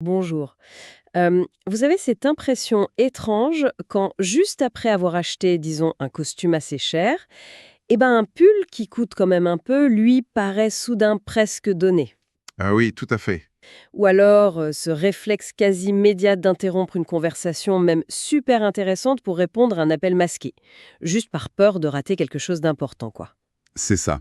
Bonjour. Vous avez cette impression étrange quand, juste après avoir acheté, disons, un costume assez cher, un pull qui coûte quand même un peu, lui, paraît soudain presque donné. Ah oui, tout à fait. Ou alors, ce réflexe quasi immédiat d'interrompre une conversation, même super intéressante, pour répondre à un appel masqué. Juste par peur de rater quelque chose d'important, quoi. C'est ça.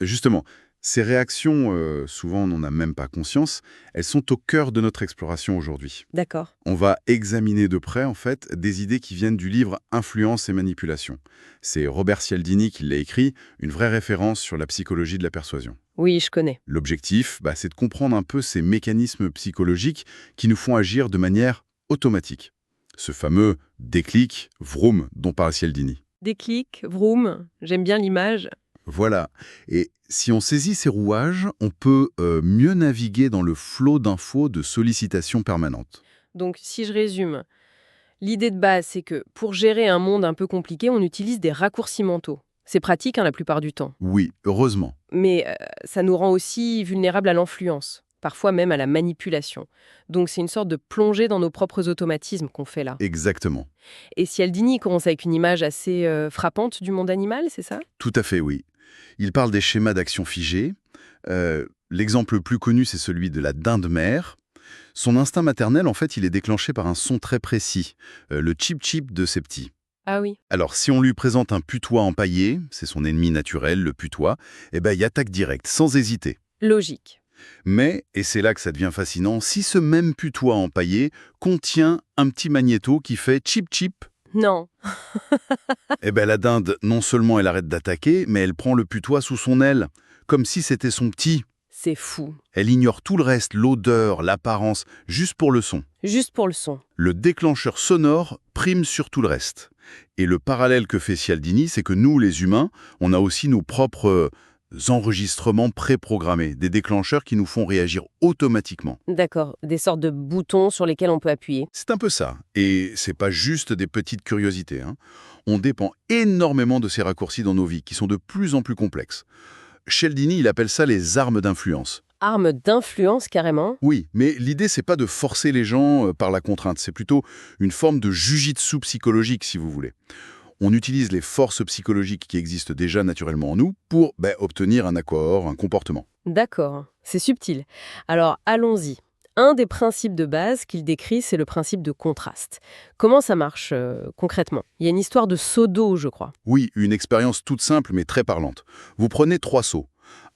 Justement, ces réactions, souvent on n'en a même pas conscience, elles sont au cœur de notre exploration aujourd'hui. D'accord. On va examiner de près, en fait, des idées qui viennent du livre Influence et manipulation. C'est Robert Cialdini qui l'a écrit, une vraie référence sur la psychologie de la persuasion. Oui, je connais. L'objectif, c'est de comprendre un peu ces mécanismes psychologiques qui nous font agir de manière automatique. Ce fameux déclic, vroom, dont parle Cialdini. Déclic, vroom, j'aime bien l'image. Voilà. Et si on saisit ces rouages, on peut mieux naviguer dans le flot d'infos de sollicitations permanentes. Donc, si je résume, l'idée de base, c'est que pour gérer un monde un peu compliqué, on utilise des raccourcis mentaux. C'est pratique, la plupart du temps. Oui, heureusement. Mais ça nous rend aussi vulnérables à l'influence, parfois même à la manipulation. Donc c'est une sorte de plongée dans nos propres automatismes qu'on fait là. Exactement. Et Cialdini commence avec une image assez frappante du monde animal, c'est ça? Tout à fait, oui. Il parle des schémas d'action figés. L'exemple le plus connu, c'est celui de la dinde mère. Son instinct maternel, en fait, il est déclenché par un son très précis, le chip-chip de ses petits. Ah oui. Alors, si on lui présente un putois empaillé, c'est son ennemi naturel, le putois, il attaque direct, sans hésiter. Logique. Mais, et c'est là que ça devient fascinant, si ce même putois empaillé contient un petit magnéto qui fait chip-chip, Non, la dinde, non seulement elle arrête d'attaquer, mais elle prend le putois sous son aile, comme si c'était son petit. c'est fou. Elle ignore tout le reste, l'odeur, l'apparence, juste pour le son. Juste pour le son. Le déclencheur sonore prime sur tout le reste. Et le parallèle que fait Cialdini, c'est que nous, les humains, on a aussi nos propres enregistrements préprogrammés, des déclencheurs qui nous font réagir automatiquement. D'accord, des sortes de boutons sur lesquels on peut appuyer. C'est un peu ça. Et c'est pas juste des petites curiosités, hein. On dépend énormément de ces raccourcis dans nos vies, qui sont de plus en plus complexes. Cialdini, il appelle ça les armes d'influence. Arme d'influence carrément. Oui, mais l'idée, c'est pas de forcer les gens par la contrainte. C'est plutôt une forme de jujitsu psychologique, si vous voulez. On utilise les forces psychologiques qui existent déjà naturellement en nous pour obtenir un accord, un comportement. D'accord, c'est subtil. Alors allons-y. Un des principes de base qu'il décrit, c'est le principe de contraste. Comment ça marche concrètement? Il y a une histoire de seau d'eau, je crois. Oui, une expérience toute simple mais très parlante. Vous prenez 3 seaux.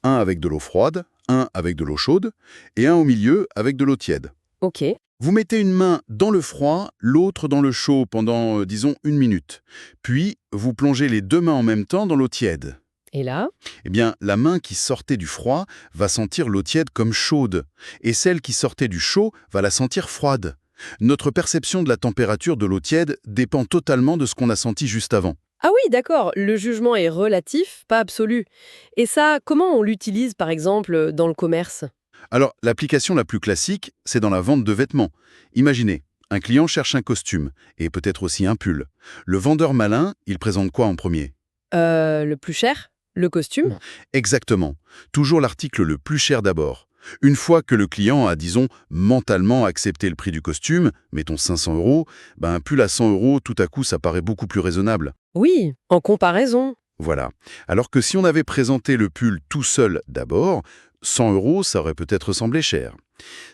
Un avec de l'eau froide, un avec de l'eau chaude, et un au milieu avec de l'eau tiède. Ok. Vous mettez une main dans le froid, l'autre dans le chaud pendant, disons, 1 minute. Puis, vous plongez les 2 mains en même temps dans l'eau tiède. Et là? La main qui sortait du froid va sentir l'eau tiède comme chaude, et celle qui sortait du chaud va la sentir froide. Notre perception de la température de l'eau tiède dépend totalement de ce qu'on a senti juste avant. Ah oui, d'accord, le jugement est relatif, pas absolu. Et ça, comment on l'utilise par exemple dans le commerce? Alors, l'application la plus classique, c'est dans la vente de vêtements. Imaginez, un client cherche un costume, et peut-être aussi un pull. Le vendeur malin, il présente quoi en premier? Le plus cher? Le costume? Exactement. Toujours l'article le plus cher d'abord. Une fois que le client a, disons, mentalement accepté le prix du costume, mettons 500 euros, un pull à 100 euros, tout à coup, ça paraît beaucoup plus raisonnable. Oui, en comparaison. Voilà. Alors que si on avait présenté le pull tout seul d'abord, 100 euros, ça aurait peut-être semblé cher.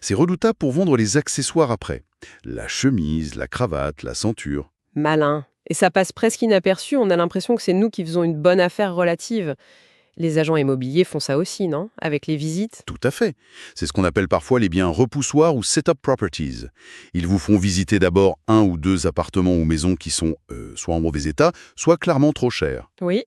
C'est redoutable pour vendre les accessoires après. La chemise, la cravate, la ceinture. Malin. Et ça passe presque inaperçu, on a l'impression que c'est nous qui faisons une bonne affaire relative. Les agents immobiliers font ça aussi, non? Avec les visites? Tout à fait. C'est ce qu'on appelle parfois les biens repoussoirs ou set-up properties. Ils vous font visiter d'abord un ou deux appartements ou maisons qui sont soit en mauvais état, soit clairement trop chers. Oui.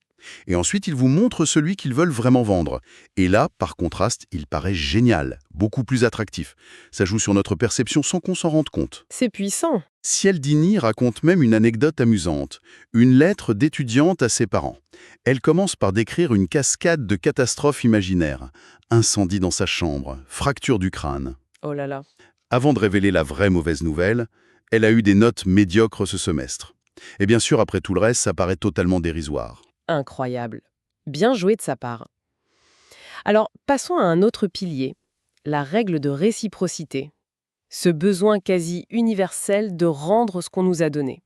Et ensuite, ils vous montrent celui qu'ils veulent vraiment vendre. Et là, par contraste, il paraît génial, beaucoup plus attractif. Ça joue sur notre perception sans qu'on s'en rende compte. C'est puissant. Cialdini raconte même une anecdote amusante, une lettre d'étudiante à ses parents. Elle commence par décrire une cascade de catastrophes imaginaires. Incendie dans sa chambre, fracture du crâne. Oh là là. Avant de révéler la vraie mauvaise nouvelle, elle a eu des notes médiocres ce semestre. Et bien sûr, après tout le reste, ça paraît totalement dérisoire. Incroyable. Bien joué de sa part. Alors, passons à un autre pilier, la règle de réciprocité. Ce besoin quasi universel de rendre ce qu'on nous a donné.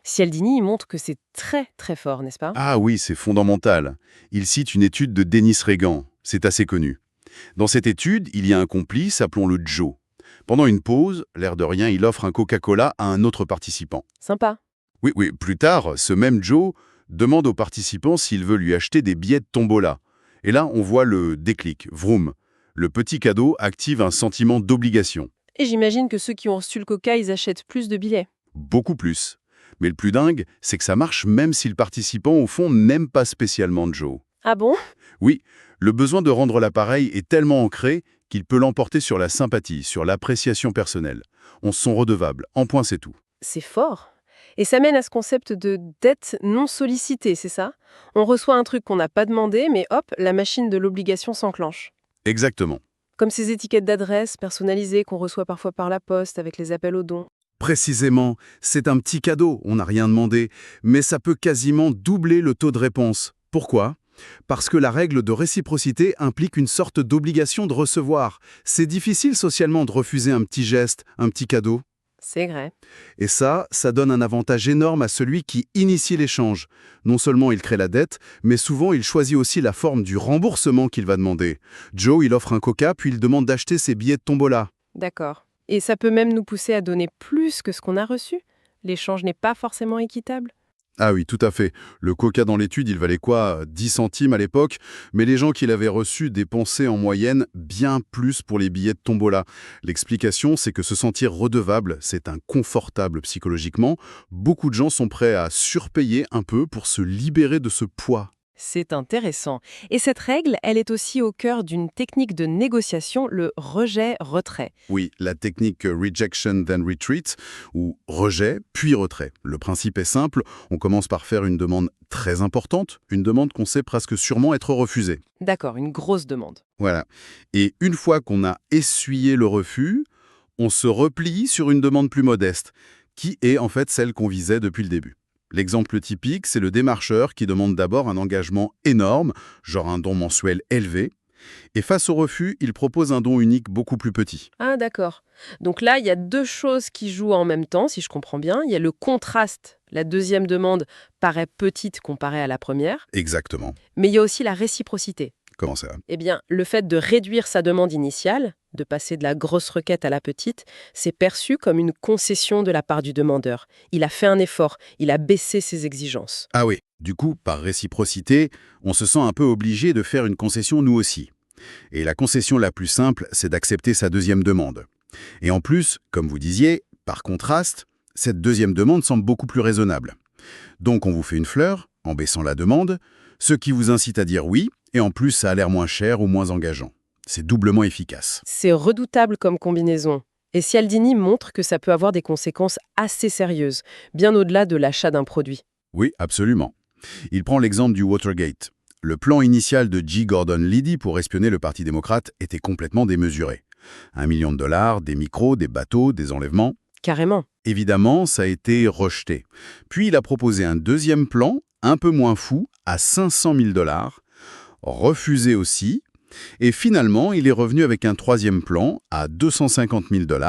Cialdini il montre que c'est très très fort, n'est-ce pas? Ah oui, c'est fondamental. Il cite une étude de Dennis Regan. C'est assez connu. Dans cette étude, il y a un complice, appelons-le Joe. Pendant une pause, l'air de rien, il offre un Coca-Cola à un autre participant. Sympa. Oui, oui, plus tard, ce même Joe demande au participant s'il veut lui acheter des billets de tombola. Et là, on voit le déclic, vroom. Le petit cadeau active un sentiment d'obligation. Et j'imagine que ceux qui ont reçu le coca, ils achètent plus de billets. Beaucoup plus. Mais le plus dingue, c'est que ça marche même si le participant, au fond, n'aime pas spécialement Joe. Ah bon? Oui, le besoin de rendre l'appareil est tellement ancré qu'il peut l'emporter sur la sympathie, sur l'appréciation personnelle. On se sent redevable, en point c'est tout. C'est fort. Et ça mène à ce concept de dette non sollicitée, c'est ça? On reçoit un truc qu'on n'a pas demandé, mais hop, la machine de l'obligation s'enclenche. Exactement. Comme ces étiquettes d'adresse personnalisées qu'on reçoit parfois par la poste avec les appels aux dons. Précisément, c'est un petit cadeau, on n'a rien demandé, mais ça peut quasiment doubler le taux de réponse. Pourquoi ? Parce que la règle de réciprocité implique une sorte d'obligation de recevoir. C'est difficile socialement de refuser un petit geste, un petit cadeau. C'est vrai. Et ça donne un avantage énorme à celui qui initie l'échange. Non seulement il crée la dette, mais souvent il choisit aussi la forme du remboursement qu'il va demander. Joe, il offre un coca, puis il demande d'acheter ses billets de tombola. D'accord. Et ça peut même nous pousser à donner plus que ce qu'on a reçu? L'échange n'est pas forcément équitable? Ah oui, tout à fait. Le coca dans l'étude, il valait quoi? 10 centimes à l'époque, mais les gens qui l'avaient reçu dépensaient en moyenne bien plus pour les billets de tombola. L'explication, c'est que se sentir redevable, c'est inconfortable psychologiquement. Beaucoup de gens sont prêts à surpayer un peu pour se libérer de ce poids. C'est intéressant. Et cette règle, elle est aussi au cœur d'une technique de négociation, le rejet-retrait. Oui, la technique rejection then retreat, ou rejet puis retrait. Le principe est simple, on commence par faire une demande très importante, une demande qu'on sait presque sûrement être refusée. D'accord, une grosse demande. Voilà. Et une fois qu'on a essuyé le refus, on se replie sur une demande plus modeste, qui est en fait celle qu'on visait depuis le début. L'exemple typique, c'est le démarcheur qui demande d'abord un engagement énorme, genre un don mensuel élevé, et face au refus, il propose un don unique beaucoup plus petit. Ah, d'accord. Donc là, il y a deux choses qui jouent en même temps, si je comprends bien. Il y a le contraste. La deuxième demande paraît petite comparée à la première. Exactement. Mais il y a aussi la réciprocité. Comment ça? Eh bien, le fait de réduire sa demande initiale, de passer de la grosse requête à la petite, c'est perçu comme une concession de la part du demandeur. Il a fait un effort, il a baissé ses exigences. Ah oui, du coup, par réciprocité, on se sent un peu obligé de faire une concession nous aussi. Et la concession la plus simple, c'est d'accepter sa deuxième demande. Et en plus, comme vous disiez, par contraste, cette deuxième demande semble beaucoup plus raisonnable. Donc on vous fait une fleur, en baissant la demande, ce qui vous incite à dire oui, et en plus ça a l'air moins cher ou moins engageant. C'est doublement efficace. C'est redoutable comme combinaison. Et Cialdini montre que ça peut avoir des conséquences assez sérieuses, bien au-delà de l'achat d'un produit. Oui, absolument. Il prend l'exemple du Watergate. Le plan initial de G. Gordon Liddy pour espionner le Parti démocrate était complètement démesuré. $1 million, des micros, des bateaux, des enlèvements. Carrément. Évidemment, ça a été rejeté. Puis il a proposé un deuxième plan, un peu moins fou, à $500 000, refusé aussi. Et finalement, il est revenu avec un troisième plan à $250 000,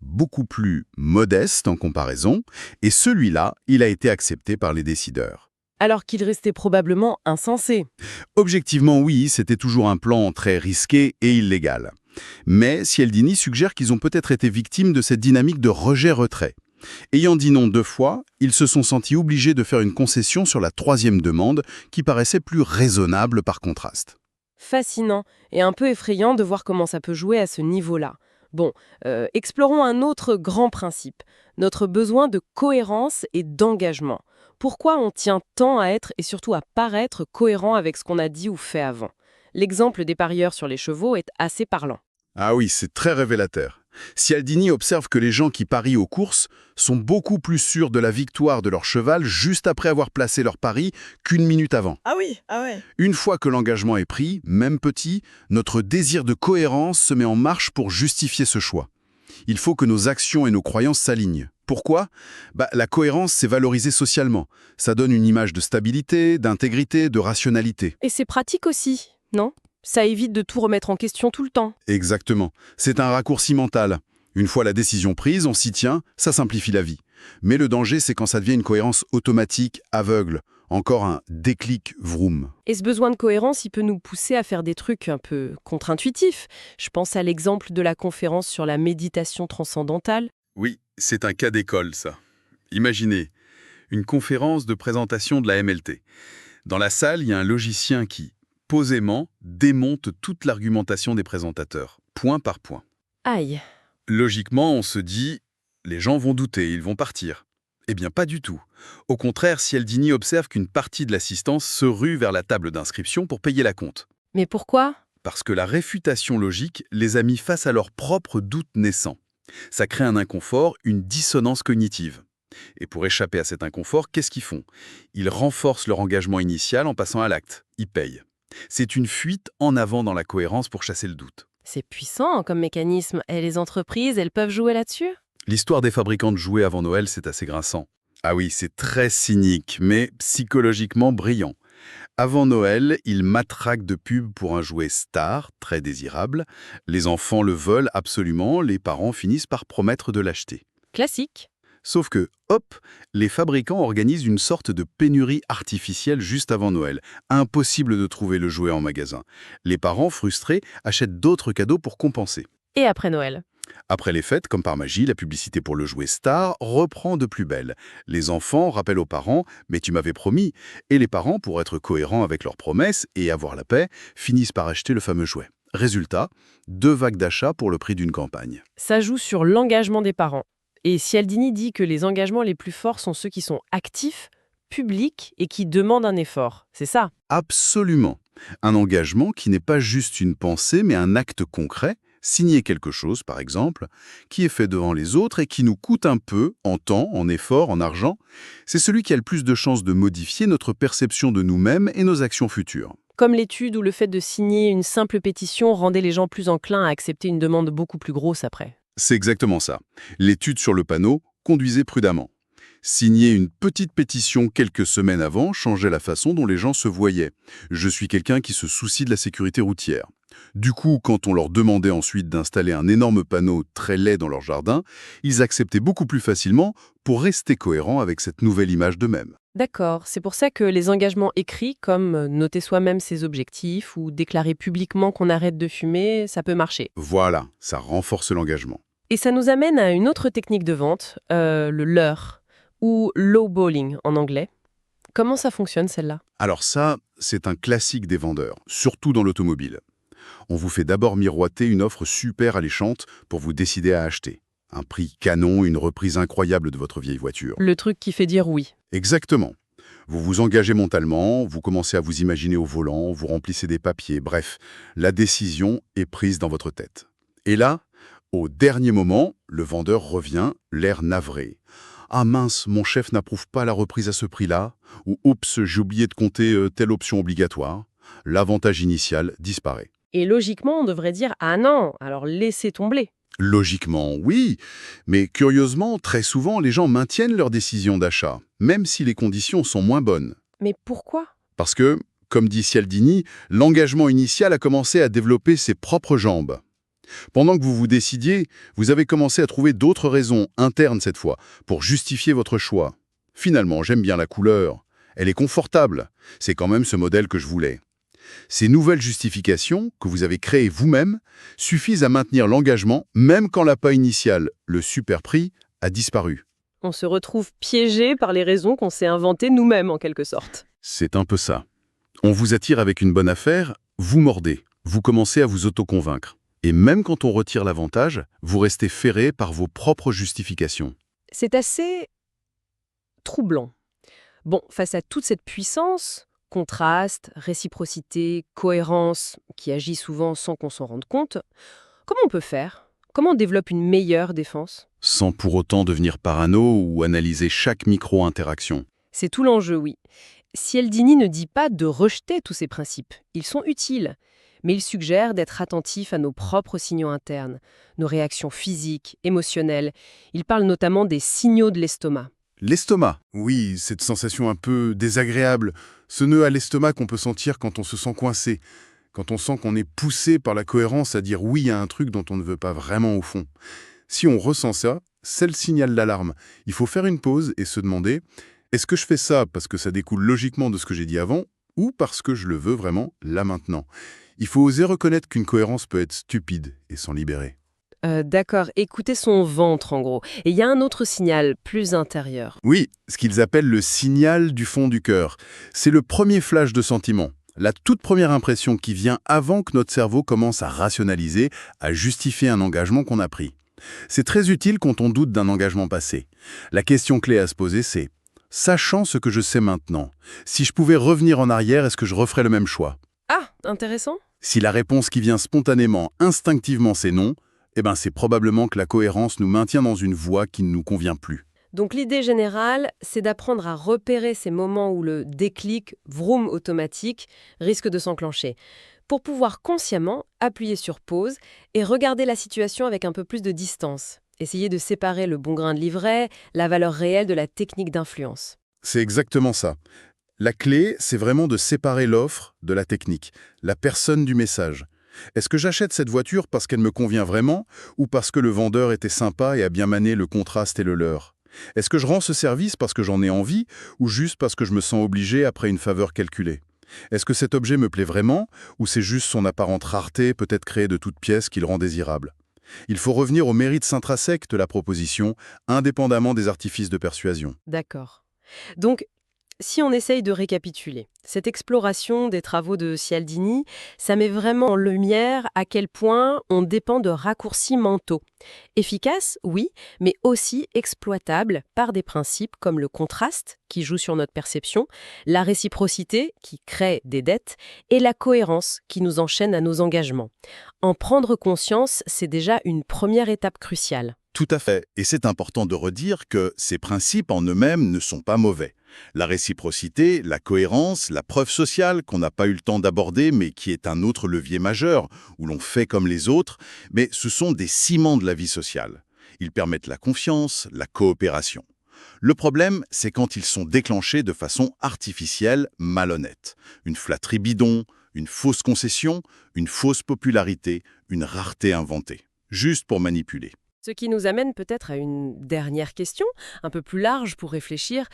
beaucoup plus modeste en comparaison. Et celui-là, il a été accepté par les décideurs. Alors qu'il restait probablement insensé. Objectivement, oui, c'était toujours un plan très risqué et illégal. Mais Cialdini suggère qu'ils ont peut-être été victimes de cette dynamique de rejet-retrait. Ayant dit non 2 fois, ils se sont sentis obligés de faire une concession sur la troisième demande qui paraissait plus raisonnable par contraste. Fascinant et un peu effrayant de voir comment ça peut jouer à ce niveau-là. Bon, explorons un autre grand principe, notre besoin de cohérence et d'engagement. Pourquoi on tient tant à être et surtout à paraître cohérent avec ce qu'on a dit ou fait avant? L'exemple des parieurs sur les chevaux est assez parlant. Ah oui, c'est très révélateur. Cialdini observe que les gens qui parient aux courses sont beaucoup plus sûrs de la victoire de leur cheval juste après avoir placé leur pari qu'une minute avant. Ah oui, ah ouais. Une fois que l'engagement est pris, même petit, notre désir de cohérence se met en marche pour justifier ce choix. Il faut que nos actions et nos croyances s'alignent. Pourquoi? La cohérence, c'est valorisé socialement. Ça donne une image de stabilité, d'intégrité, de rationalité. Et c'est pratique aussi, non? Ça évite de tout remettre en question tout le temps. Exactement. C'est un raccourci mental. Une fois la décision prise, on s'y tient, ça simplifie la vie. Mais le danger, c'est quand ça devient une cohérence automatique, aveugle. Encore un déclic vroom. Et ce besoin de cohérence, il peut nous pousser à faire des trucs un peu contre-intuitifs. Je pense à l'exemple de la conférence sur la méditation transcendantale. Oui, c'est un cas d'école, ça. Imaginez, une conférence de présentation de la MLT. Dans la salle, il y a un logicien qui, posément, démonte toute l'argumentation des présentateurs, point par point. Aïe. Logiquement, on se dit, les gens vont douter, ils vont partir. Eh bien, pas du tout. Au contraire, Cialdini observe qu'une partie de l'assistance se rue vers la table d'inscription pour payer la compte. Mais pourquoi? Parce que la réfutation logique les a mis face à leurs propres doutes naissants. Ça crée un inconfort, une dissonance cognitive. Et pour échapper à cet inconfort, qu'est-ce qu'ils font? Ils renforcent leur engagement initial en passant à l'acte. Ils payent. C'est une fuite en avant dans la cohérence pour chasser le doute. C'est puissant comme mécanisme. Et les entreprises, elles peuvent jouer là-dessus? L'histoire des fabricants de jouets avant Noël, c'est assez grinçant. Ah oui, c'est très cynique, mais psychologiquement brillant. Avant Noël, ils matraquent de pubs pour un jouet star, très désirable. Les enfants le veulent absolument, les parents finissent par promettre de l'acheter. Classique. Sauf que, hop, les fabricants organisent une sorte de pénurie artificielle juste avant Noël. Impossible de trouver le jouet en magasin. Les parents, frustrés, achètent d'autres cadeaux pour compenser. Et après Noël? Après les fêtes, comme par magie, la publicité pour le jouet star reprend de plus belle. Les enfants rappellent aux parents « mais tu m'avais promis » et les parents, pour être cohérents avec leurs promesses et avoir la paix, finissent par acheter le fameux jouet. Résultat, 2 vagues d'achats pour le prix d'une campagne. Ça joue sur l'engagement des parents. Et Cialdini dit que les engagements les plus forts sont ceux qui sont actifs, publics et qui demandent un effort. C'est ça? Absolument. Un engagement qui n'est pas juste une pensée, mais un acte concret, signer quelque chose, par exemple, qui est fait devant les autres et qui nous coûte un peu, en temps, en effort, en argent, c'est celui qui a le plus de chances de modifier notre perception de nous-mêmes et nos actions futures. Comme l'étude où le fait de signer une simple pétition rendait les gens plus enclins à accepter une demande beaucoup plus grosse après. C'est exactement ça. L'étude sur le panneau, conduisez prudemment. Signer une petite pétition quelques semaines avant changeait la façon dont les gens se voyaient. Je suis quelqu'un qui se soucie de la sécurité routière. Du coup, quand on leur demandait ensuite d'installer un énorme panneau très laid dans leur jardin, ils acceptaient beaucoup plus facilement pour rester cohérents avec cette nouvelle image d'eux-mêmes. D'accord, c'est pour ça que les engagements écrits, comme noter soi-même ses objectifs ou déclarer publiquement qu'on arrête de fumer, ça peut marcher. Voilà, ça renforce l'engagement. Et ça nous amène à une autre technique de vente, le leurre, ou lowballing en anglais. Comment ça fonctionne celle-là? Alors ça, c'est un classique des vendeurs, surtout dans l'automobile. On vous fait d'abord miroiter une offre super alléchante pour vous décider à acheter. Un prix canon, une reprise incroyable de votre vieille voiture. Le truc qui fait dire oui. Exactement. Vous vous engagez mentalement, vous commencez à vous imaginer au volant, vous remplissez des papiers, bref, la décision est prise dans votre tête. Et là, au dernier moment, le vendeur revient, l'air navré. « Ah mince, mon chef n'approuve pas la reprise à ce prix-là » ou « Oups, j'ai oublié de compter telle option obligatoire ». L'avantage initial disparaît. Et logiquement, on devrait dire « Ah non, alors laissez tomber ». Logiquement, oui, mais curieusement, très souvent, les gens maintiennent leur décision d'achat, même si les conditions sont moins bonnes. Mais pourquoi? Parce que, comme dit Cialdini, l'engagement initial a commencé à développer ses propres jambes. Pendant que vous vous décidiez, vous avez commencé à trouver d'autres raisons, internes cette fois, pour justifier votre choix. Finalement, j'aime bien la couleur. Elle est confortable. C'est quand même ce modèle que je voulais. Ces nouvelles justifications, que vous avez créées vous-même, suffisent à maintenir l'engagement, même quand l'appât initial, le super prix, a disparu. On se retrouve piégé par les raisons qu'on s'est inventées nous-mêmes, en quelque sorte. C'est un peu ça. On vous attire avec une bonne affaire, vous mordez, vous commencez à vous autoconvaincre. Et même quand on retire l'avantage, vous restez ferré par vos propres justifications. C'est assez troublant. Bon, face à toute cette puissance, contraste, réciprocité, cohérence, qui agit souvent sans qu'on s'en rende compte, comment on peut faire? Comment on développe une meilleure défense? Sans pour autant devenir parano ou analyser chaque micro-interaction. C'est tout l'enjeu, oui. Cialdini ne dit pas de rejeter tous ces principes. Ils sont utiles. Mais il suggère d'être attentif à nos propres signaux internes, nos réactions physiques, émotionnelles. Il parle notamment des signaux de l'estomac. L'estomac, oui, cette sensation un peu désagréable, ce nœud à l'estomac qu'on peut sentir quand on se sent coincé, quand on sent qu'on est poussé par la cohérence à dire oui à un truc dont on ne veut pas vraiment au fond. Si on ressent ça, c'est le signal d'alarme. Il faut faire une pause et se demander, est-ce que je fais ça parce que ça découle logiquement de ce que j'ai dit avant ou parce que je le veux vraiment là maintenant? Il faut oser reconnaître qu'une cohérence peut être stupide et s'en libérer. D'accord, écouter son ventre en gros. Et il y a un autre signal, plus intérieur. Oui, ce qu'ils appellent le signal du fond du cœur. C'est le premier flash de sentiment, la toute première impression qui vient avant que notre cerveau commence à rationaliser, à justifier un engagement qu'on a pris. C'est très utile quand on doute d'un engagement passé. La question clé à se poser, c'est sachant ce que je sais maintenant, si je pouvais revenir en arrière, est-ce que je referais le même choix? Ah, intéressant. Si la réponse qui vient spontanément, instinctivement, c'est non, eh ben c'est probablement que la cohérence nous maintient dans une voie qui ne nous convient plus. Donc l'idée générale, c'est d'apprendre à repérer ces moments où le déclic, vroom automatique, risque de s'enclencher, pour pouvoir consciemment appuyer sur pause et regarder la situation avec un peu plus de distance. Essayer de séparer le bon grain de livret, la valeur réelle de la technique d'influence. C'est exactement ça. La clé, c'est vraiment de séparer l'offre de la technique, la personne du message. Est-ce que j'achète cette voiture parce qu'elle me convient vraiment ou parce que le vendeur était sympa et a bien mané le contraste et le leurre? Est-ce que je rends ce service parce que j'en ai envie ou juste parce que je me sens obligé après une faveur calculée? Est-ce que cet objet me plaît vraiment ou c'est juste son apparente rareté, peut-être créée de toutes pièces, qui le rend désirable? Il faut revenir aux mérites intrinsèques de la proposition, indépendamment des artifices de persuasion. D'accord. Donc, si on essaye de récapituler, cette exploration des travaux de Cialdini, ça met vraiment en lumière à quel point on dépend de raccourcis mentaux. Efficaces, oui, mais aussi exploitables par des principes comme le contraste, qui joue sur notre perception, la réciprocité, qui crée des dettes, et la cohérence, qui nous enchaîne à nos engagements. En prendre conscience, c'est déjà une première étape cruciale. Tout à fait, et c'est important de redire que ces principes en eux-mêmes ne sont pas mauvais. La réciprocité, la cohérence, la preuve sociale qu'on n'a pas eu le temps d'aborder mais qui est un autre levier majeur, où l'on fait comme les autres, mais ce sont des ciments de la vie sociale. Ils permettent la confiance, la coopération. Le problème, c'est quand ils sont déclenchés de façon artificielle, malhonnête. Une flatterie bidon, une fausse concession, une fausse popularité, une rareté inventée. Juste pour manipuler. Ce qui nous amène peut-être à une dernière question, un peu plus large pour réfléchir.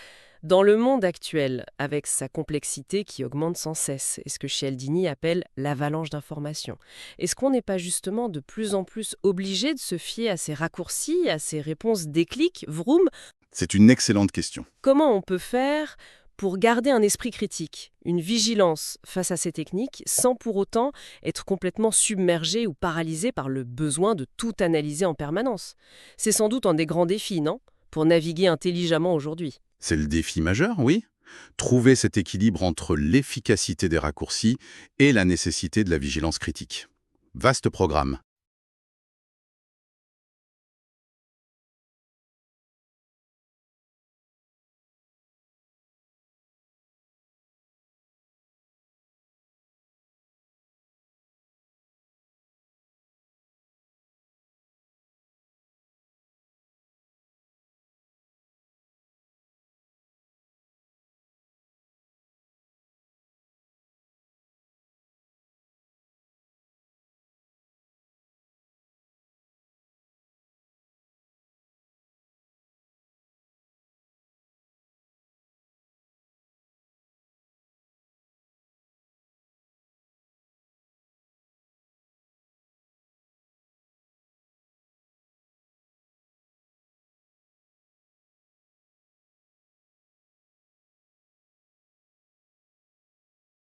Dans le monde actuel, avec sa complexité qui augmente sans cesse, et ce que Cialdini appelle l'avalanche d'informations, est-ce qu'on n'est pas justement de plus en plus obligé de se fier à ces raccourcis, à ces réponses déclic, vroom? C'est une excellente question. Comment on peut faire pour garder un esprit critique, une vigilance face à ces techniques, sans pour autant être complètement submergé ou paralysé par le besoin de tout analyser en permanence? C'est sans doute un des grands défis, non? Pour naviguer intelligemment aujourd'hui. C'est le défi majeur, oui. Trouver cet équilibre entre l'efficacité des raccourcis et la nécessité de la vigilance critique. Vaste programme.